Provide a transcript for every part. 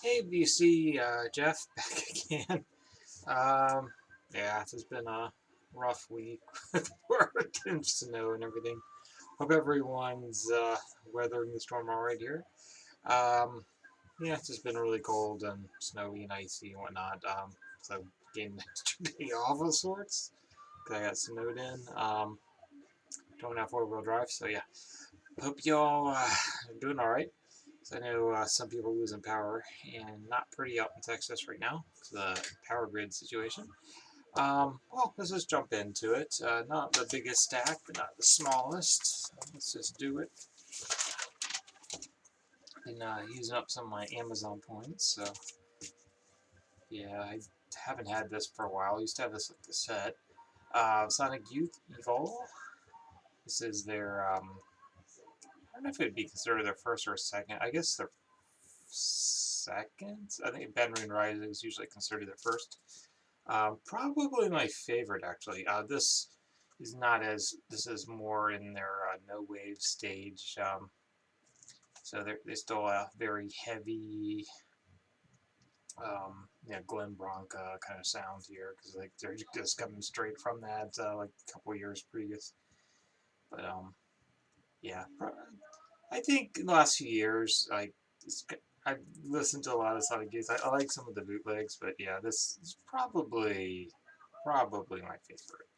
Hey, BC, Jeff, back again. Um, yeah, it's been a rough week with work and snow and everything. Hope everyone's weathering the storm all right here. Um, yeah, it's just been really cold and snowy and icy and whatnot. So getting an extra day off of sorts because I got snowed in. Don't have four-wheel drive, so yeah. Hope y'all are doing all right. So I know some people losing power and not pretty out in Texas right now. It's the power grid situation. Well, let's just jump into it. Not the biggest stack, but not the smallest. So let's just do it. Been using up some of my Amazon points, so yeah, I haven't had this for a while. I used to have this like the set. Sonic Youth Evolve. This is their I don't know if it'd be considered their first or second. I guess their second. I think Batman Rise is usually considered their first. Probably my favorite, actually. This is not as. This is more in their no wave stage. So they still a very heavy, yeah, Glen Branca kind of sound here because like they're just coming straight from that like a couple years previous. But yeah, I think in the last few years, like I've listened to a lot of Sonic Youth. I like some of the bootlegs, but yeah, this is probably my favorite.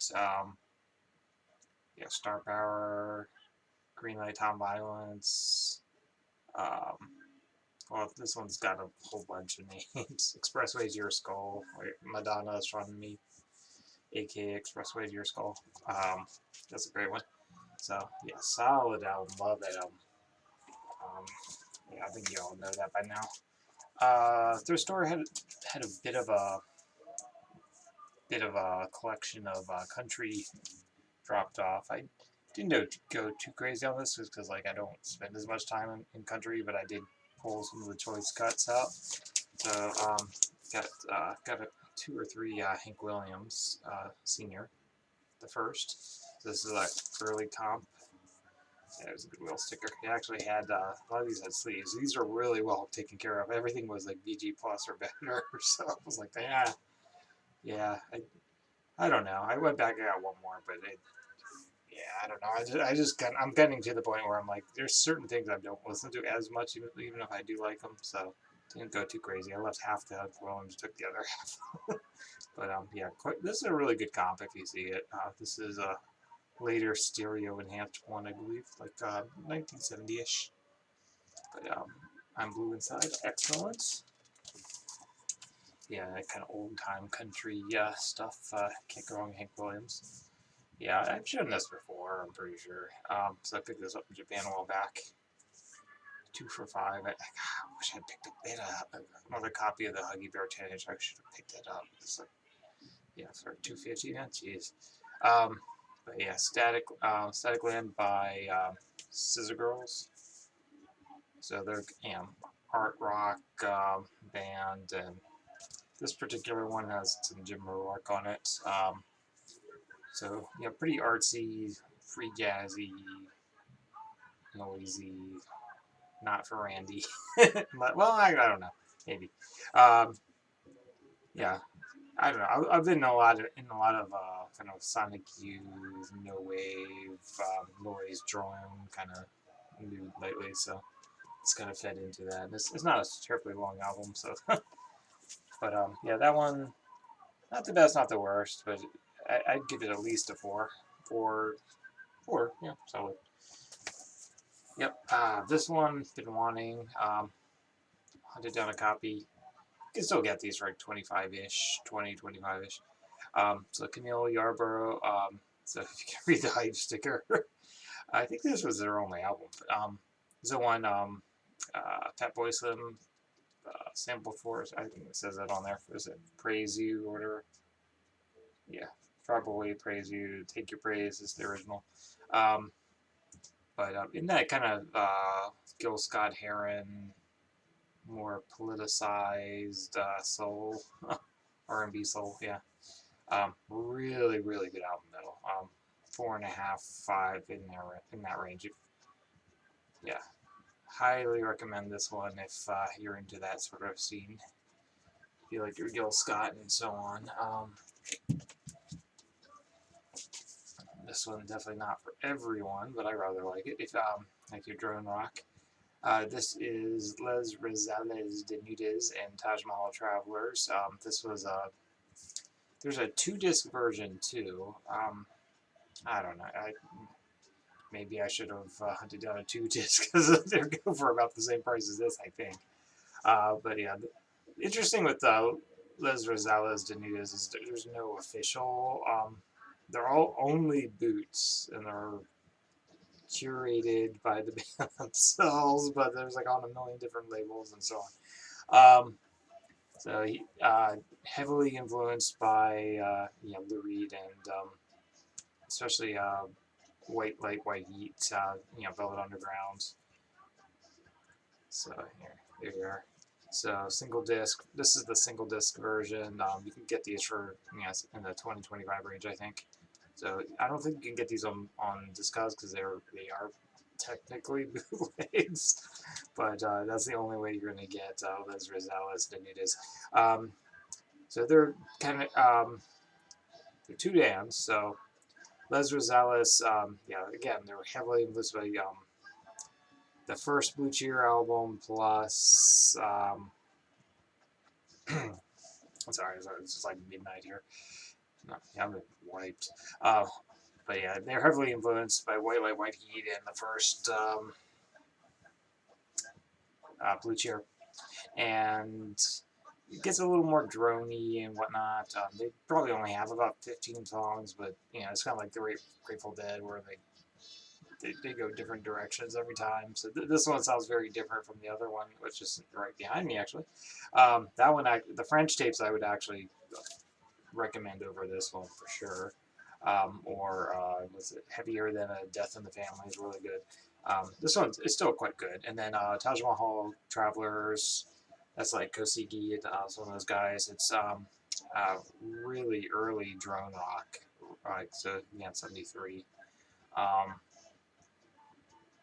Yeah, Star Power, Green Light, Tom Violence. Um, well, this one's got a whole bunch of names. Expressway's Your Skull, Madonna Astronomy, aka Expressway's Your Skull. That's a great one. So yeah, solid album. Love that album. Um, yeah, I think you all know that by now. Their story had a bit of a collection of country dropped off. I didn't go too crazy on this because like I don't spend as much time in country, but I did pull some of the choice cuts out. So got two or three Hank Williams Senior, the first. So this is like early comp. Yeah, it was a Goodwill sticker. It actually had a lot of these had sleeves. These are really well taken care of. Everything was like VG plus or better. So I was like, yeah. I don't know. I went back and got one more, but yeah, I don't know. I'm getting to the point where I'm like, there's certain things I don't listen to as much, even if I do like them. So didn't go too crazy. I left half the Williams, took the other half. But yeah, this is a really good comp if you see it. This is a later stereo enhanced one, I believe, like 1970-ish. But I'm blue inside, excellent. Yeah, that kind of old time country stuff. Can't go wrong, Hank Williams. Yeah, I've shown this before, I'm pretty sure. So I picked this up in Japan a while back. 2 for $5. I wish I had picked up. They had another copy of the Huggy Bear 10-inch. I should have picked it up. It's like, yeah, for $2.50. Yeah, jeez. Um, but yeah, Static Land by Scissor Girls. So they're art rock band, and this particular one has some Jim Rourke on it. So yeah, pretty artsy, free jazzy, noisy, not for Randy. Well, I don't know, maybe. Um, yeah, I don't know. I've been in a lot of kind of Sonic Youth, no wave, noise drone kind of mood lately, so it's kind of fed into that. It's not a terribly long album, so but yeah, that one not the best, not the worst, but I'd give it at least a four, four, four. Yeah, solid. Yep. This one been wanting. Hunted down a copy. You can still get these for like 25-ish, 20, 25-ish. So Camille Yarborough. So if you can read the hype sticker, I think this was their only album. This is the one Fat Boy Slim sample for. I think it says that on there. Is it Praise You or whatever? Yeah, probably Praise You. Take Your Praise is the original. Um, but in that kind of Gil Scott Heron, more politicized soul, R&B soul, yeah. Really, really good album though. 4.5, 5 in that range. Yeah, highly recommend this one if you're into that sort of scene. If you like your Gil Scott and so on. This one definitely not for everyone, but I rather like it. If like your drone rock. This is Les Rosales de Nudes and Taj Mahal Travelers. This was there's a 2-disc version too. I don't know. Maybe I should have hunted down a 2-disc because they go for about the same price as this, I think. But yeah, interesting with Les Rosales de Nudes is there's no official. They're all only boots, and they're curated by the band themselves, but there's like on a million different labels and so on. So he, heavily influenced by Lou Reed and especially White Light, White Heat, Velvet Underground. So here you are. So single disc. This is the single disc version. You can get these for in the 20-25 range, I think. So I don't think you can get these on Discogs because they are technically bootlegs, but that's the only way you're going to get Les Rosales de Nudes. So they're kind of they're 2 bands. So Les Rosales, again, they were heavily influenced by the first Blue Cheer album plus. Sorry, it's just like midnight here. No, yeah, I'm wiped. But yeah, they're heavily influenced by White Light, White Heat and the first Blue Cheer. And it gets a little more droney and whatnot. They probably only have about 15 songs, but it's kind of like the Grateful Dead, where they go different directions every time. So this one sounds very different from the other one, which is right behind me actually. That one, the French tapes, I would actually recommend over this one for sure. Or was it Heavier Than a Death in the Family is really good. This one is still quite good. And then Taj Mahal Travelers, that's like Kosigi, one of those guys. It's really early drone rock, right? So 73.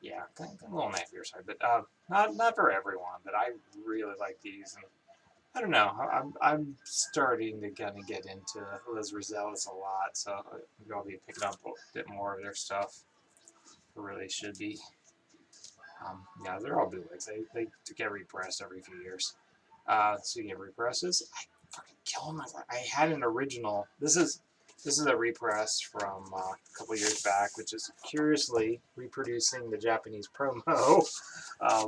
Yeah, kind of a little on the heavier side, but not for everyone. But I really like these, and I don't know. I'm starting to kind of get into Les Rosales a lot, so maybe I'll be picking up a bit more of their stuff. I really should be. Yeah, they're all bootlegs. They get repressed every few years. Speaking of represses, I fucking kill myself. I had an original. This is a repress from a couple years back, which is curiously reproducing the Japanese promo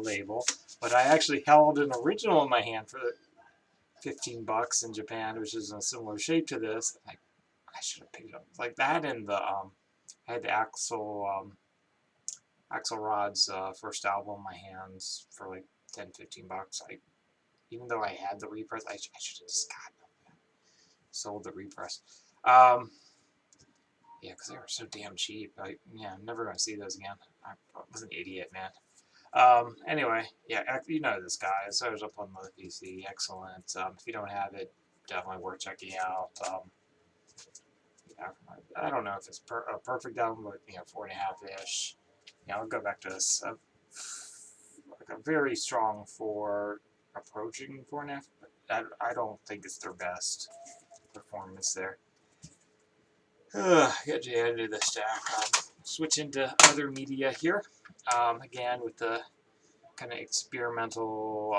label. But I actually held an original in my hand for $15 in Japan, which is in a similar shape to this. I should have picked it up like that, and I had the Axl Rod's first album in my hands for like $10-15. Even though I had the repress, I should have just sold the repress. Yeah, because they were so damn cheap. I'm never going to see those again. I was an idiot, man. Anyway, yeah, you know this guy. So I was up on the PC. Excellent. If you don't have it, definitely worth checking out. I don't know if it's a perfect album, but 4.5-ish. I'll go back to this. Like a very strong 4, approaching 4.5. But I don't think it's their best performance there. Got you added to the stack. Switch into other media here. Again, with the kind of experimental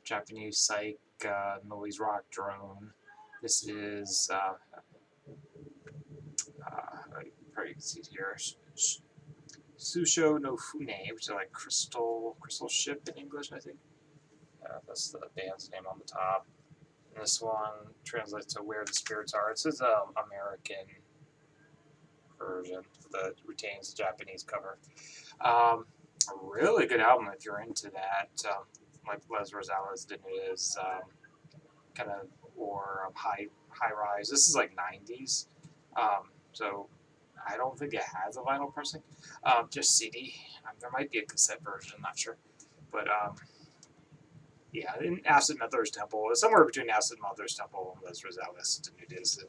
Japanese psych noise rock drone. This is probably can see it here. Susho no Fune, which is like crystal ship in English, I think. That's the band's name on the top. And this one translates to Where the Spirits Are. This is an American version that retains the Japanese cover. A really good album if you're into that. Like Les Rosales did is kind of, or high rise. This is like 90s. So I don't think it has a vinyl pressing. Just CD. There might be a cassette version, I'm not sure. But yeah, in Acid Mother's Temple, somewhere between Acid Mother's Temple and Les Rosales it is.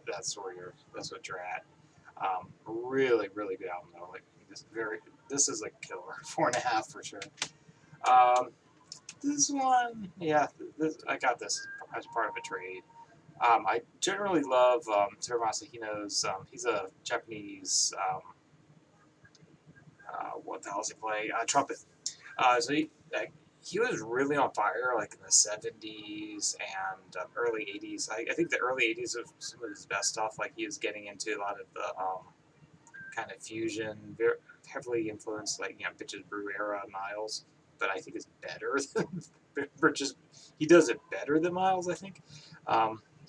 That's what you're at. Really, really good album though. Like this is a killer. 4.5 for sure. This one, yeah, I got this as part of a trade. I generally love Terumasa Hino's. He's a Japanese, what the hell does he play? Trumpet. So he was really on fire like in the 70s and early 80s. I think the early 80s was some of his best stuff. Like he was getting into a lot of the kind of fusion, very heavily influenced like Bitches Brew era Miles. But I think it's better than Bitches. He does it better than Miles, I think.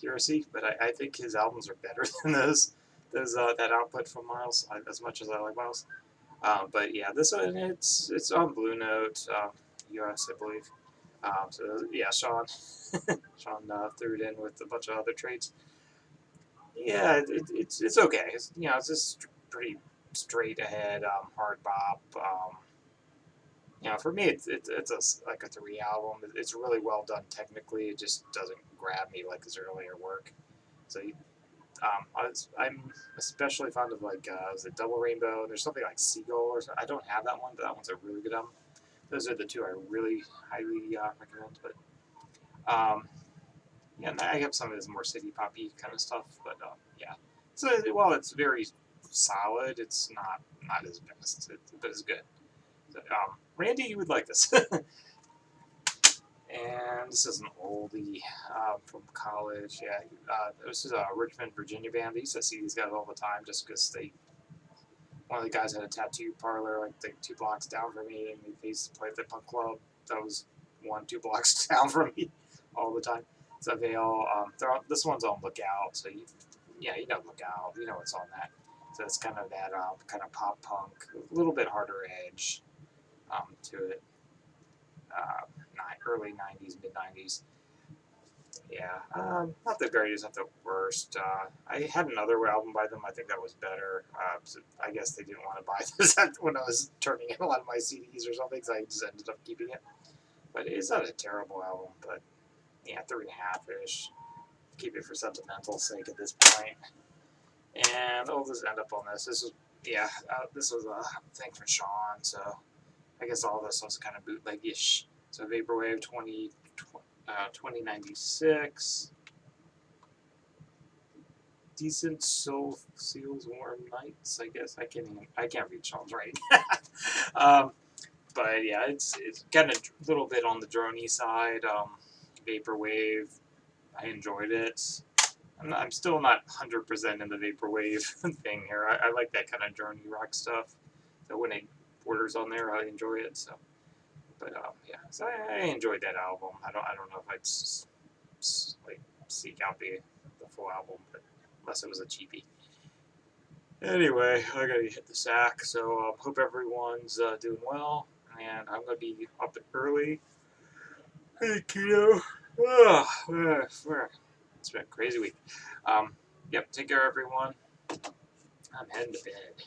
Heresy, but I think his albums are better than those that output from Miles. As much as I like Miles. But yeah, this one it's on Blue Note, US, I believe. So yeah, Sean threw it in with a bunch of other trades. Yeah, it's okay. It's just pretty straight ahead, hard bop. For me, it's like a 3 album. It's really well done technically. It just doesn't grab me like his earlier work. So I'm especially fond of like was it Double Rainbow? There's something like Seagull or something. I don't have that one, but that one's a really good album. Those are the two I really highly recommend. But yeah, and I have some of his more city poppy kind of stuff. But yeah, so while it's very solid, it's not his best, but it's good. So, Randy, you would like this. And this is an oldie from college. Yeah, this is a Richmond, Virginia band. I used to see these guys all the time just because one of the guys had a tattoo parlor like 2 blocks down from me, and they used to play at the punk club. That was 2 blocks down from me all the time. So this one's on Lookout. So you know Lookout. You know what's on that. So it's kind of that kind of pop punk, a little bit harder edge to it. Early 90s, mid 90s. Yeah, not the greatest, not the worst. I had another album by them. I think that was better. So I guess they didn't want to buy this when I was turning in a lot of my CDs or something, so I just ended up keeping it. But it's not a terrible album, but yeah, 3.5-ish. Keep it for sentimental sake at this point. And I'll just end up on this. This was a thing for Sean, so I guess all this was kind of bootleg-ish. So Vaporwave 2096. Decent Soul Seals Warm Nights, I guess. I can't read Sean's right. But yeah, it's kind of a little bit on the droney side. Vaporwave, I enjoyed it. I'm still not 100% in the Vaporwave thing here. I like that kind of droney rock stuff. So when it borders on there, I enjoy it. So, but yeah, so I enjoyed that album. I don't know if I'd like seek out the full album, but unless it was a cheapie. Anyway, I gotta hit the sack. So hope everyone's doing well, and I'm gonna be up early. Hey kiddo. It's been a crazy week. Yep. Take care, everyone. I'm heading to bed.